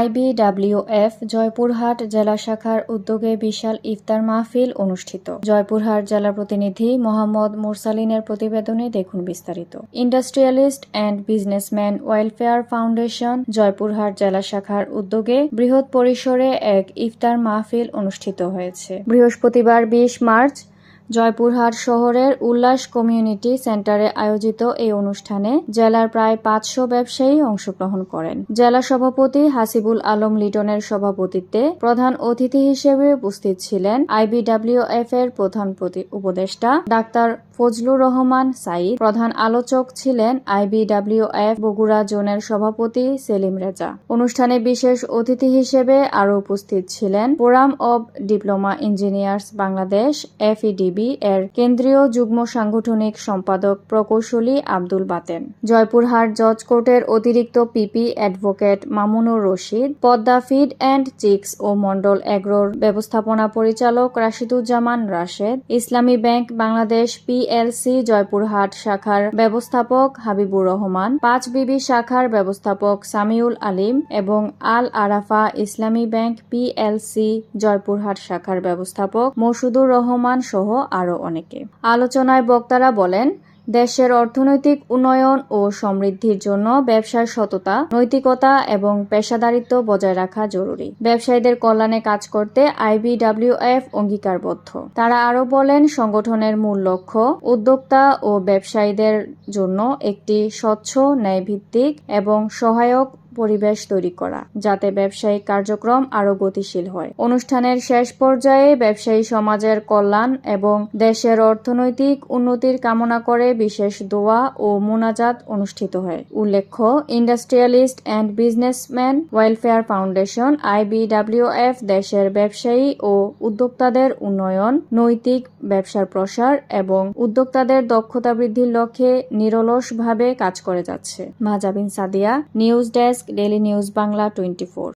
IBWF Joypurhat জেলা শাখার উদ্যোগে বিশাল ইফতার মাহফিল অনুষ্ঠিত। জয়পুরহাট জেলা প্রতিনিধি মোহাম্মদ মুরসালিনের প্রতিবেদনে দেখুন বিস্তারিত। Industrialist and businessman welfare foundation Joypurhat জেলা শাখার উদ্যোগে বৃহৎ পরিসরে এক ইফতার মাহফিল অনুষ্ঠিত হয়েছে। বৃহস্পতিবার 20 মার্চ জয়পুরহাট শহরের উল্লাস কমিউনিটি সেন্টারে আয়োজিত এই অনুষ্ঠানে জেলার প্রায় 500 ব্যবসায়ী অংশগ্রহণ করেন। জেলা সভাপতি হাসিবুল আলম লিটনের সভাপতিত্বে প্রধান অতিথি হিসেবে উপস্থিত ছিলেন IBWF এর প্রধান উপদেষ্টা ডাক্তার ফজলুর রহমান সাইদ। প্রধান আলোচক ছিলেন IBWF বগুড়া জোনের সভাপতি সেলিম রেজা। অনুষ্ঠানে বিশেষ অতিথি হিসেবে আরও উপস্থিত ছিলেন forum of diploma engineers Bangladesh FEDB এর কেন্দ্রীয় যুগ্ম সাংগঠনিক সম্পাদক প্রকৌশলী আব্দুল বাতেন, জয়পুরহাট জজ কোর্টের অতিরিক্ত PP advocate Mamunur Rashid, Padma feed and chicks ও মন্ডল এগ্রোর ব্যবস্থাপনা পরিচালক রাশিদুজ্জামান রাশেদ, ইসলামী ব্যাংক বাংলাদেশ PLC জয়পুরহাট শাখার ব্যবস্থাপক হাবিবুর রহমান, 5 বিবি শাখার ব্যবস্থাপক সামিউল আলিম এবং আল আরাফা ইসলামী ব্যাংক PLC জয়পুরহাট শাখার ব্যবস্থাপক মসুদুর রহমান সহ আরও অনেকে। আলোচনায় বক্তারা বলেন, দেশের অর্থনৈতিক উন্নয়ন ও সমৃদ্ধির জন্য ব্যবসার সততা, নৈতিকতা এবং পেশাদারিত্ব বজায় রাখা জরুরি। ব্যবসায়ীদের কল্যাণে কাজ করতে IBWF অঙ্গীকারবদ্ধ। তারা আরও বলেন, সংগঠনের মূল লক্ষ্য উদ্যোক্তা ও ব্যবসায়ীদের জন্য একটি স্বচ্ছ, ন্যায়ভিত্তিক এবং সহায়ক পরিবেশ তৈরি করা, যাতে ব্যবসায়িক কার্যক্রম আরও গতিশীল হয়। অনুষ্ঠানের শেষ পর্যায়ে ব্যবসায়ী সমাজের কল্যাণ এবং দেশের অর্থনৈতিক উন্নতির কামনা করে বিশেষ দোয়া ও মুনাজাত অনুষ্ঠিত হয়। উল্লেখ্য, industrialist and businessman welfare foundation IBWF দেশের ব্যবসায়ী ও উদ্যোক্তাদের উন্নয়ন, নৈতিক ব্যবসার প্রসার এবং উদ্যোক্তাদের দক্ষতা বৃদ্ধির লক্ষ্যে নিরলসভাবে কাজ করে যাচ্ছে। Majabin Sadia, news desk, daily news Bangla 24।